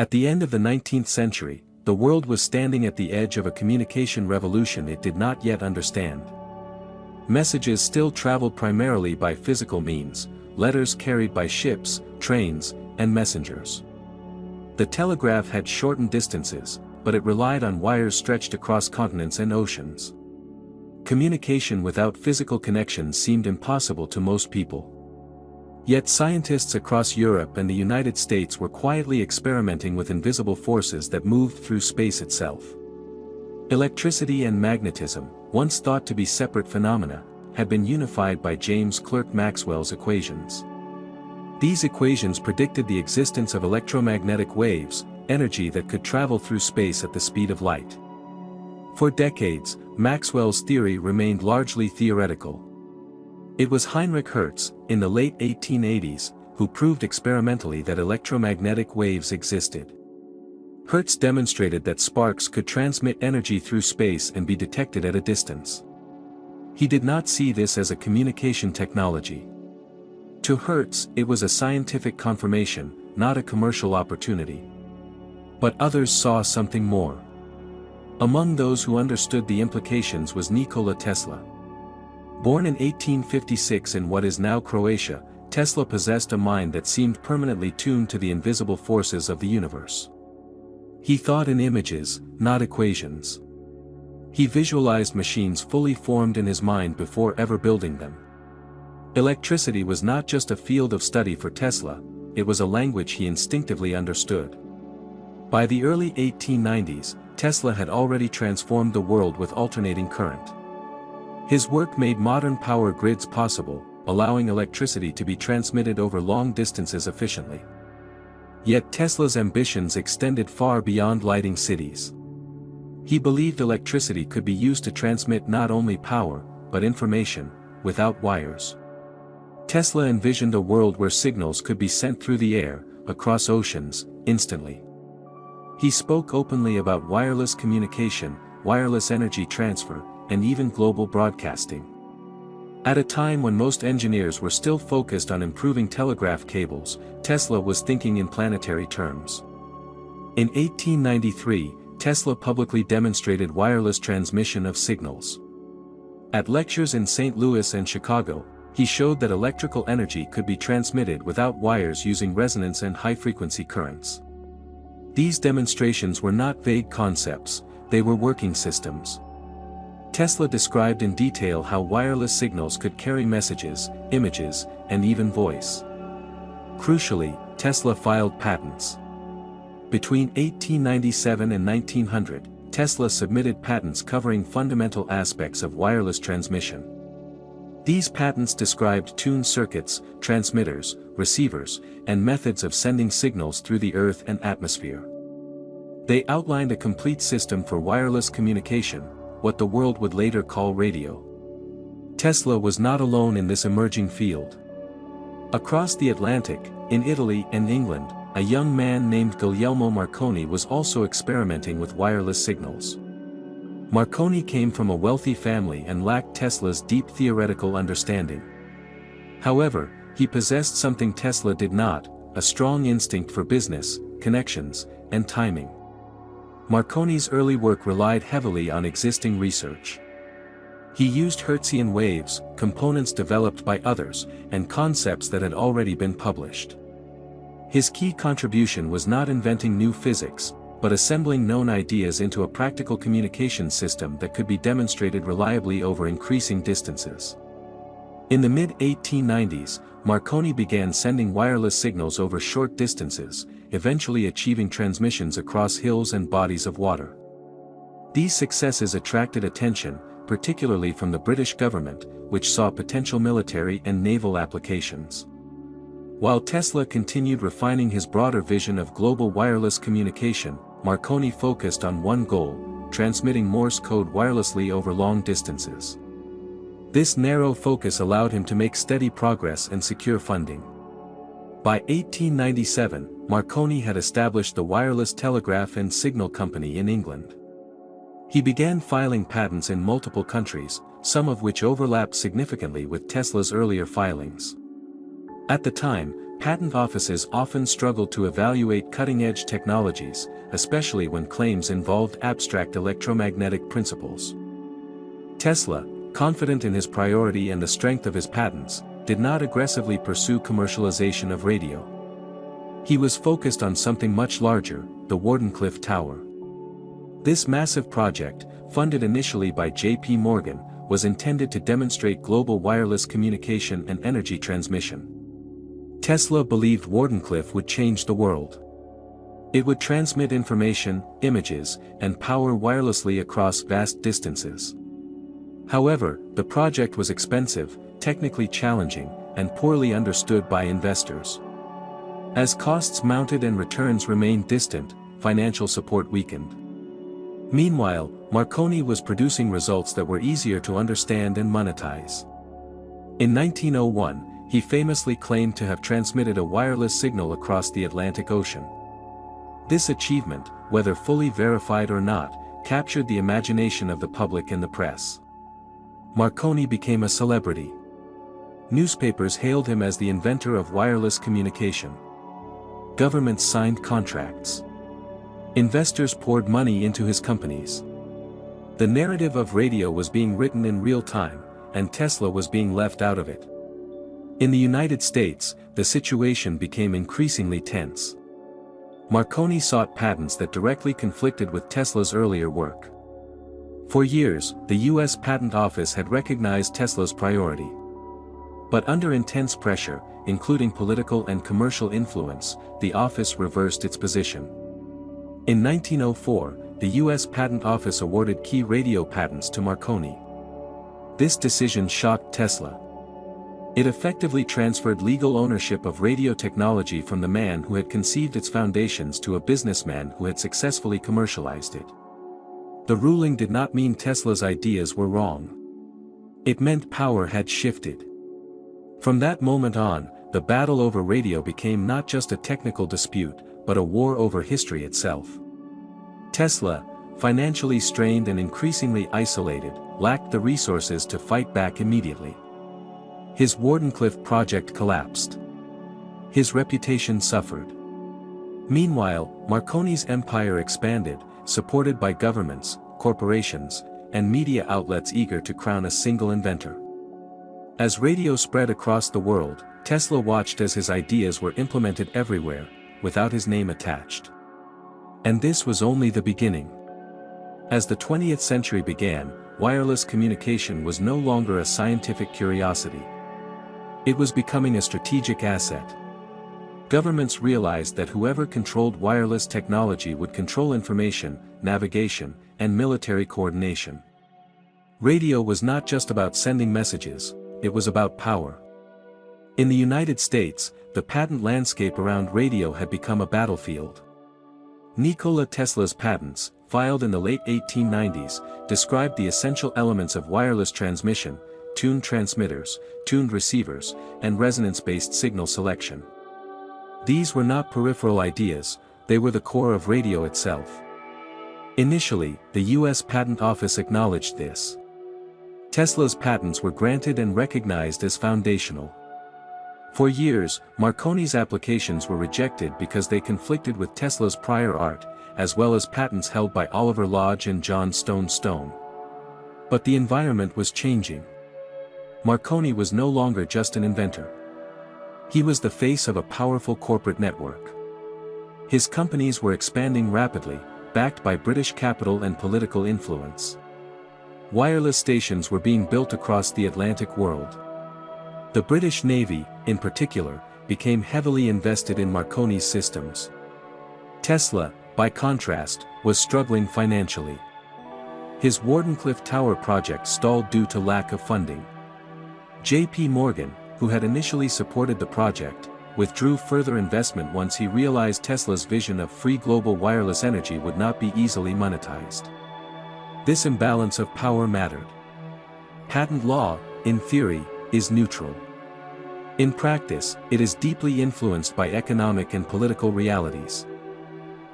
At the end of the 19th century, the world was standing at the edge of a communication revolution it did not yet understand. Messages still traveled primarily by physical means, letters carried by ships, trains, and messengers. The telegraph had shortened distances, but it relied on wires stretched across continents and oceans. Communication without physical connections seemed impossible to most people. Yet scientists across Europe and the United States were quietly experimenting with invisible forces that moved through space itself. Electricity and magnetism, once thought to be separate phenomena, had been unified by James Clerk Maxwell's equations. These equations predicted the existence of electromagnetic waves, energy that could travel through space at the speed of light. For decades, Maxwell's theory remained largely theoretical. It was Heinrich Hertz, in the late 1880s, who proved experimentally that electromagnetic waves existed. Hertz demonstrated that sparks could transmit energy through space and be detected at a distance. He did not see this as a communication technology. To Hertz, it was a scientific confirmation, not a commercial opportunity. But others saw something more. Among those who understood the implications was Nikola Tesla. Born in 1856 in what is now Croatia, Tesla possessed a mind that seemed permanently tuned to the invisible forces of the universe. He thought in images, not equations. He visualized machines fully formed in his mind before ever building them. Electricity was not just a field of study for Tesla, it was a language he instinctively understood. By the early 1890s, Tesla had already transformed the world with alternating current. His work made modern power grids possible, allowing electricity to be transmitted over long distances efficiently. Yet Tesla's ambitions extended far beyond lighting cities. He believed electricity could be used to transmit not only power, but information, without wires. Tesla envisioned a world where signals could be sent through the air, across oceans, instantly. He spoke openly about wireless communication, wireless energy transfer, and even global broadcasting. At a time when most engineers were still focused on improving telegraph cables, Tesla was thinking in planetary terms. In 1893, Tesla publicly demonstrated wireless transmission of signals. At lectures in St. Louis and Chicago, he showed that electrical energy could be transmitted without wires using resonance and high-frequency currents. These demonstrations were not vague concepts, they were working systems. Tesla described in detail how wireless signals could carry messages, images, and even voice. Crucially, Tesla filed patents. Between 1897 and 1900, Tesla submitted patents covering fundamental aspects of wireless transmission. These patents described tuned circuits, transmitters, receivers, and methods of sending signals through the Earth and atmosphere. They outlined a complete system for wireless communication, what the world would later call radio. Tesla was not alone in this emerging field. Across the Atlantic, in Italy and England, a young man named Guglielmo Marconi was also experimenting with wireless signals. Marconi came from a wealthy family and lacked Tesla's deep theoretical understanding. However, he possessed something Tesla did not, a strong instinct for business, connections, and timing. Marconi's early work relied heavily on existing research. He used Hertzian waves, components developed by others, and concepts that had already been published. His key contribution was not inventing new physics, but assembling known ideas into a practical communication system that could be demonstrated reliably over increasing distances. In the mid-1890s, Marconi began sending wireless signals over short distances, eventually achieving transmissions across hills and bodies of water. These successes attracted attention, particularly from the British government, which saw potential military and naval applications. While Tesla continued refining his broader vision of global wireless communication, Marconi focused on one goal: transmitting Morse code wirelessly over long distances. This narrow focus allowed him to make steady progress and secure funding. By 1897, Marconi had established the Wireless Telegraph and Signal Company in England. He began filing patents in multiple countries, some of which overlapped significantly with Tesla's earlier filings. At the time, patent offices often struggled to evaluate cutting-edge technologies, especially when claims involved abstract electromagnetic principles. Tesla, confident in his priority and the strength of his patents, did not aggressively pursue commercialization of radio. He was focused on something much larger, the Wardenclyffe Tower. This massive project, funded initially by J.P. Morgan, was intended to demonstrate global wireless communication and energy transmission. Tesla believed Wardenclyffe would change the world. It would transmit information, images, and power wirelessly across vast distances. However, the project was expensive, technically challenging, and poorly understood by investors. As costs mounted and returns remained distant, financial support weakened. Meanwhile, Marconi was producing results that were easier to understand and monetize. In 1901, he famously claimed to have transmitted a wireless signal across the Atlantic Ocean. This achievement, whether fully verified or not, captured the imagination of the public and the press. Marconi became a celebrity. Newspapers hailed him as the inventor of wireless communication. Governments signed contracts. Investors poured money into his companies. The narrative of radio was being written in real time, and Tesla was being left out of it. In the United States, the situation became increasingly tense. Marconi sought patents that directly conflicted with Tesla's earlier work. For years, the U.S. Patent Office had recognized Tesla's priority. But under intense pressure, including political and commercial influence, the office reversed its position. In 1904, the U.S. Patent Office awarded key radio patents to Marconi. This decision shocked Tesla. It effectively transferred legal ownership of radio technology from the man who had conceived its foundations to a businessman who had successfully commercialized it. The ruling did not mean Tesla's ideas were wrong. It meant power had shifted. From that moment on, the battle over radio became not just a technical dispute, but a war over history itself. Tesla, financially strained and increasingly isolated, lacked the resources to fight back immediately. His Wardenclyffe project collapsed. His reputation suffered. Meanwhile, Marconi's empire expanded, supported by governments, corporations, and media outlets eager to crown a single inventor. As radio spread across the world, Tesla watched as his ideas were implemented everywhere, without his name attached. And this was only the beginning. As the 20th century began, wireless communication was no longer a scientific curiosity. It was becoming a strategic asset. Governments realized that whoever controlled wireless technology would control information, navigation, and military coordination. Radio was not just about sending messages, it was about power. In the United States, the patent landscape around radio had become a battlefield. Nikola Tesla's patents, filed in the late 1890s, described the essential elements of wireless transmission: tuned transmitters, tuned receivers, and resonance-based signal selection. These were not peripheral ideas, they were the core of radio itself. Initially, the U.S. Patent Office acknowledged this. Tesla's patents were granted and recognized as foundational. For years, Marconi's applications were rejected because they conflicted with Tesla's prior art, as well as patents held by Oliver Lodge and John Stone. But the environment was changing. Marconi was no longer just an inventor. He was the face of a powerful corporate network. His companies were expanding rapidly, backed by British capital and political influence. Wireless stations were being built across the Atlantic world. The British Navy, in particular, became heavily invested in Marconi's systems. Tesla, by contrast, was struggling financially. His Wardenclyffe Tower project stalled due to lack of funding. J.P. Morgan, who had initially supported the project, withdrew further investment once he realized Tesla's vision of free global wireless energy would not be easily monetized. This imbalance of power mattered. Patent law, in theory, is neutral. In practice, it is deeply influenced by economic and political realities.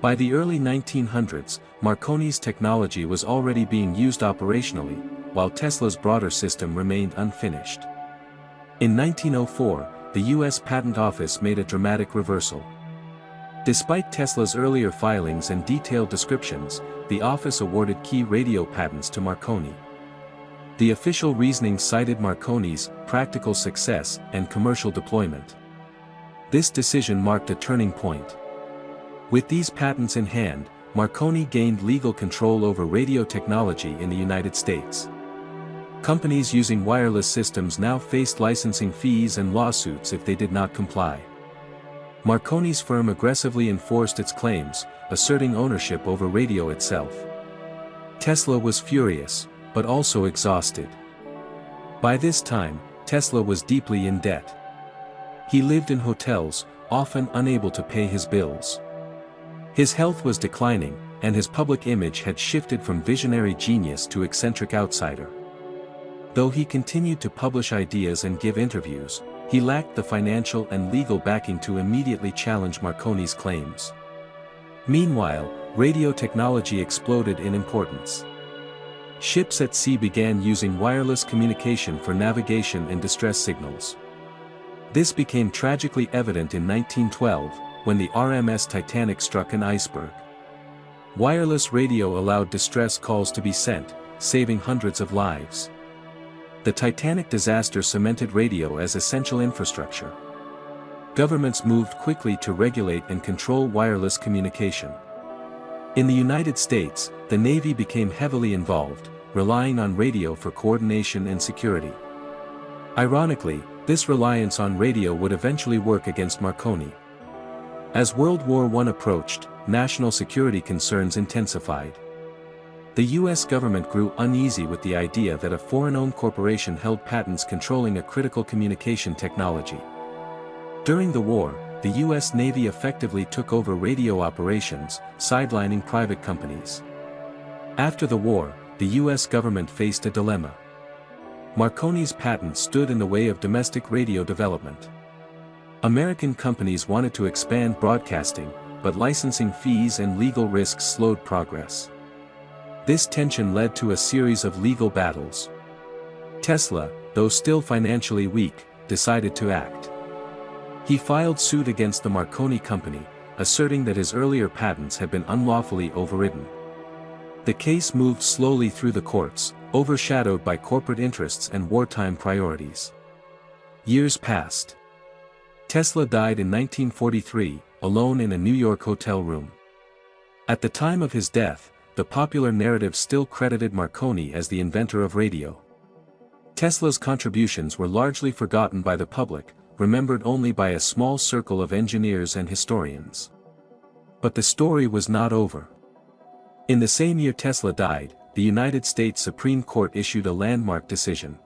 By the early 1900s, Marconi's technology was already being used operationally, while Tesla's broader system remained unfinished. In 1904, the U.S. Patent Office made a dramatic reversal. Despite Tesla's earlier filings and detailed descriptions, the office awarded key radio patents to Marconi. The official reasoning cited Marconi's practical success and commercial deployment. This decision marked a turning point. With these patents in hand, Marconi gained legal control over radio technology in the United States. Companies using wireless systems now faced licensing fees and lawsuits if they did not comply. Marconi's firm aggressively enforced its claims, asserting ownership over radio itself. Tesla was furious, but also exhausted. By this time, Tesla was deeply in debt. He lived in hotels, often unable to pay his bills. His health was declining, and his public image had shifted from visionary genius to eccentric outsider. Though he continued to publish ideas and give interviews, he lacked the financial and legal backing to immediately challenge Marconi's claims. Meanwhile, radio technology exploded in importance. Ships at sea began using wireless communication for navigation and distress signals. This became tragically evident in 1912, when the RMS Titanic struck an iceberg. Wireless radio allowed distress calls to be sent, saving hundreds of lives. The Titanic disaster cemented radio as essential infrastructure. Governments moved quickly to regulate and control wireless communication. In the United States, the Navy became heavily involved, relying on radio for coordination and security. Ironically, this reliance on radio would eventually work against Marconi. As World War I approached, national security concerns intensified. The U.S. government grew uneasy with the idea that a foreign-owned corporation held patents controlling a critical communication technology. During the war, the U.S. Navy effectively took over radio operations, sidelining private companies. After the war, the U.S. government faced a dilemma. Marconi's patent stood in the way of domestic radio development. American companies wanted to expand broadcasting, but licensing fees and legal risks slowed progress. This tension led to a series of legal battles. Tesla, though still financially weak, decided to act. He filed suit against the Marconi Company, asserting that his earlier patents had been unlawfully overridden. The case moved slowly through the courts, overshadowed by corporate interests and wartime priorities. Years passed. Tesla died in 1943, alone in a New York hotel room. At the time of his death, the popular narrative still credited Marconi as the inventor of radio. Tesla's contributions were largely forgotten by the public, remembered only by a small circle of engineers and historians. But the story was not over. In the same year Tesla died, the United States Supreme Court issued a landmark decision.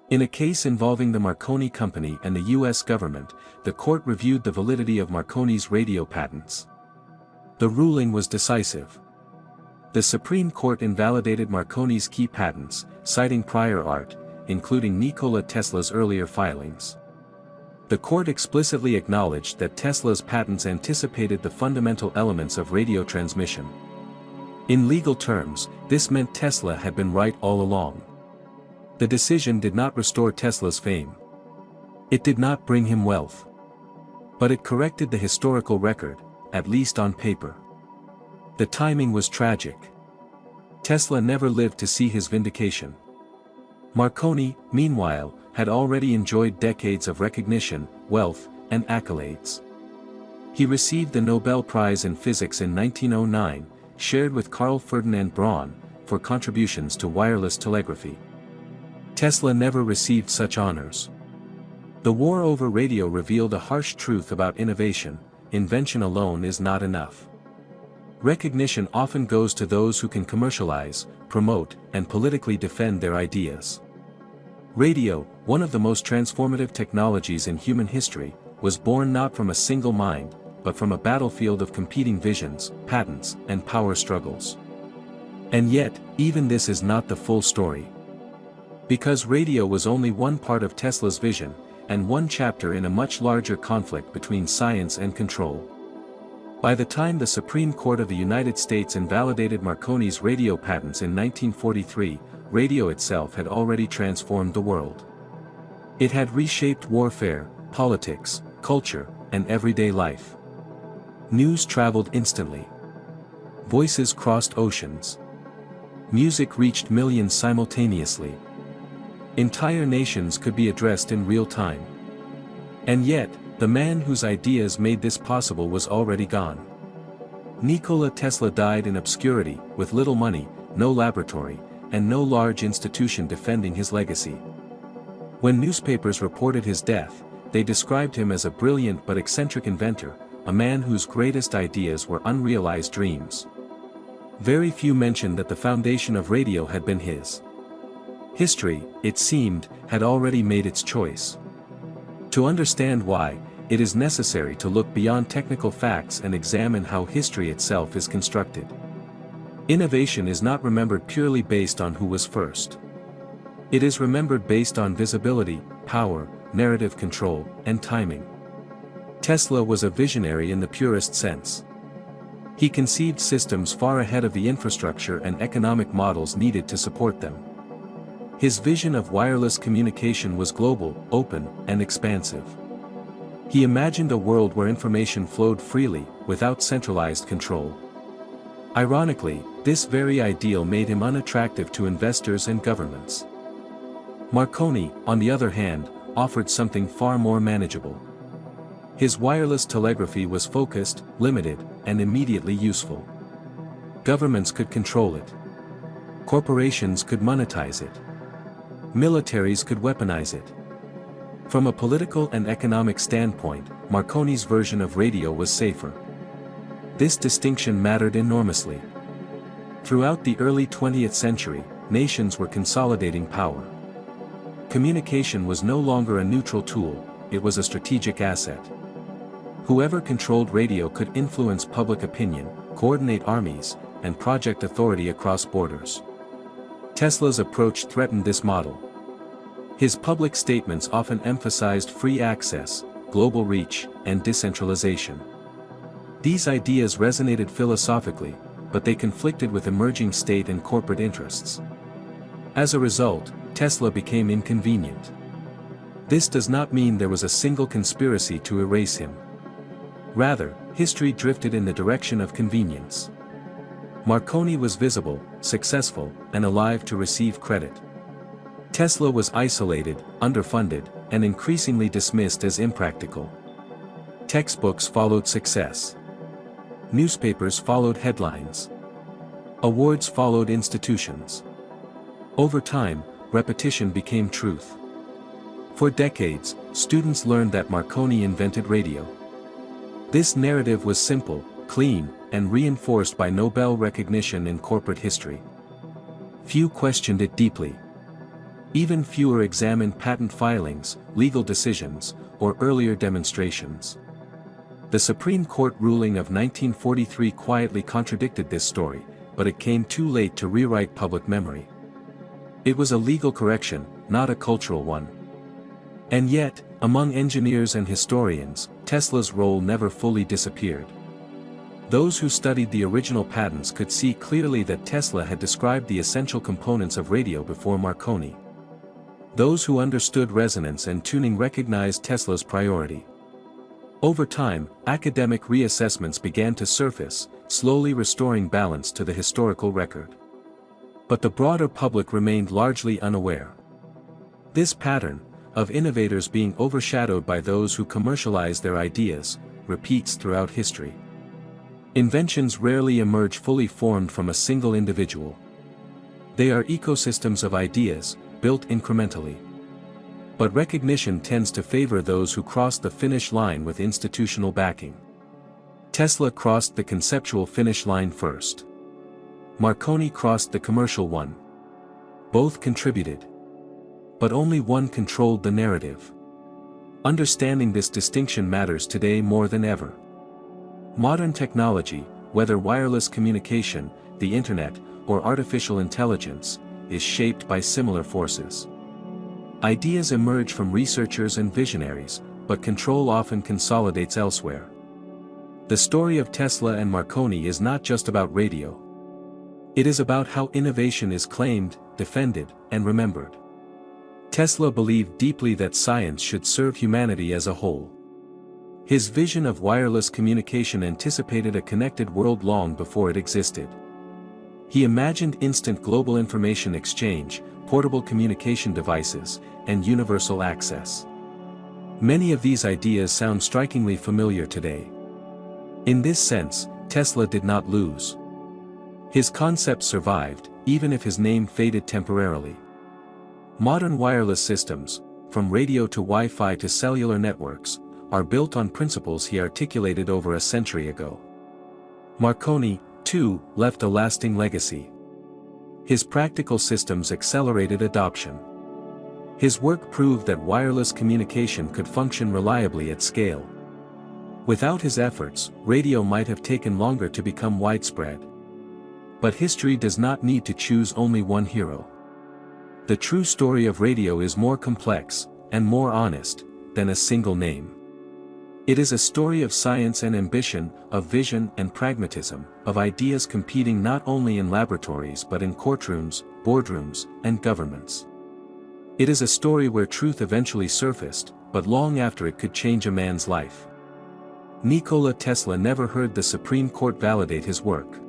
In a case involving the Marconi Company and the U.S. government, the court reviewed the validity of Marconi's radio patents. The ruling was decisive. The Supreme Court invalidated Marconi's key patents, citing prior art, including Nikola Tesla's earlier filings. The court explicitly acknowledged that Tesla's patents anticipated the fundamental elements of radio transmission. In legal terms, this meant Tesla had been right all along. The decision did not restore Tesla's fame. It did not bring him wealth. But it corrected the historical record, at least on paper. The timing was tragic. Tesla never lived to see his vindication. Marconi, meanwhile, had already enjoyed decades of recognition, wealth, and accolades. He received the Nobel Prize in Physics in 1909, shared with Carl Ferdinand Braun, for contributions to wireless telegraphy. Tesla never received such honors. The war over radio revealed a harsh truth about innovation: invention alone is not enough. Recognition often goes to those who can commercialize, promote, and politically defend their ideas. Radio, one of the most transformative technologies in human history, was born not from a single mind, but from a battlefield of competing visions, patents, and power struggles. And yet, even this is not the full story. Because radio was only one part of Tesla's vision, and one chapter in a much larger conflict between science and control. By the time the Supreme Court of the United States invalidated Marconi's radio patents in 1943, radio itself had already transformed the world. It had reshaped warfare, politics, culture, and everyday life. News traveled instantly. Voices crossed oceans. Music reached millions simultaneously. Entire nations could be addressed in real time. And yet, the man whose ideas made this possible was already gone. Nikola Tesla died in obscurity, with little money, no laboratory, and no large institution defending his legacy. When newspapers reported his death, they described him as a brilliant but eccentric inventor, a man whose greatest ideas were unrealized dreams. Very few mentioned that the foundation of radio had been his. History, it seemed, had already made its choice. To understand why, it is necessary to look beyond technical facts and examine how history itself is constructed. Innovation is not remembered purely based on who was first. It is remembered based on visibility, power, narrative control, and timing. Tesla was a visionary in the purest sense. He conceived systems far ahead of the infrastructure and economic models needed to support them. His vision of wireless communication was global, open, and expansive. He imagined a world where information flowed freely, without centralized control. Ironically, this very ideal made him unattractive to investors and governments. Marconi, on the other hand, offered something far more manageable. His wireless telegraphy was focused, limited, and immediately useful. Governments could control it. Corporations could monetize it. Militaries could weaponize it. From a political and economic standpoint, Marconi's version of radio was safer. This distinction mattered enormously. Throughout the early 20th century, nations were consolidating power. Communication was no longer a neutral tool, it was a strategic asset. Whoever controlled radio could influence public opinion, coordinate armies, and project authority across borders. Tesla's approach threatened this model. His public statements often emphasized free access, global reach, and decentralization. These ideas resonated philosophically, but they conflicted with emerging state and corporate interests. As a result, Tesla became inconvenient. This does not mean there was a single conspiracy to erase him. Rather, history drifted in the direction of convenience. Marconi was visible, successful, and alive to receive credit. Tesla was isolated, underfunded, and increasingly dismissed as impractical. Textbooks followed success. Newspapers followed headlines. Awards followed institutions. Over time, repetition became truth. For decades, students learned that Marconi invented radio. This narrative was simple, clean, and reinforced by Nobel recognition in corporate history. Few questioned it deeply. Even fewer examined patent filings, legal decisions, or earlier demonstrations. The Supreme Court ruling of 1943 quietly contradicted this story, but it came too late to rewrite public memory. It was a legal correction, not a cultural one. And yet, among engineers and historians, Tesla's role never fully disappeared. Those who studied the original patents could see clearly that Tesla had described the essential components of radio before Marconi. Those who understood resonance and tuning recognized Tesla's priority. Over time, academic reassessments began to surface, slowly restoring balance to the historical record. But the broader public remained largely unaware. This pattern, of innovators being overshadowed by those who commercialize their ideas, repeats throughout history. Inventions rarely emerge fully formed from a single individual. They are ecosystems of ideas, built incrementally. But recognition tends to favor those who cross the finish line with institutional backing. Tesla crossed the conceptual finish line first. Marconi crossed the commercial one. Both contributed. But only one controlled the narrative. Understanding this distinction matters today more than ever. Modern technology, whether wireless communication, the internet, or artificial intelligence, is shaped by similar forces. Ideas emerge from researchers and visionaries, but control often consolidates elsewhere. The story of Tesla and Marconi is not just about radio. It is about how innovation is claimed, defended, and remembered. Tesla believed deeply that science should serve humanity as a whole. His vision of wireless communication anticipated a connected world long before it existed. He imagined instant global information exchange, portable communication devices, and universal access. Many of these ideas sound strikingly familiar today. In this sense, Tesla did not lose. His concept survived, even if his name faded temporarily. Modern wireless systems, from radio to Wi-Fi to cellular networks, are built on principles he articulated over a century ago. Marconi, too, left a lasting legacy. His practical systems accelerated adoption. His work proved that wireless communication could function reliably at scale. Without his efforts, radio might have taken longer to become widespread. But history does not need to choose only one hero. The true story of radio is more complex, and more honest, than a single name. It is a story of science and ambition, of vision and pragmatism, of ideas competing not only in laboratories but in courtrooms, boardrooms, and governments. It is a story where truth eventually surfaced, but long after it could change a man's life. Nikola Tesla never heard the Supreme Court validate his work.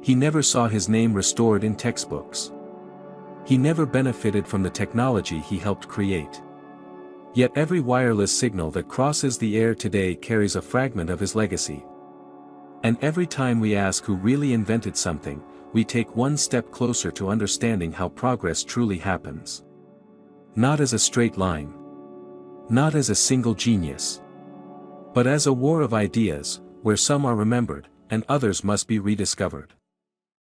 He never saw his name restored in textbooks. He never benefited from the technology he helped create. Yet every wireless signal that crosses the air today carries a fragment of his legacy. And every time we ask who really invented something, we take one step closer to understanding how progress truly happens. Not as a straight line. Not as a single genius. But as a war of ideas, where some are remembered, and others must be rediscovered.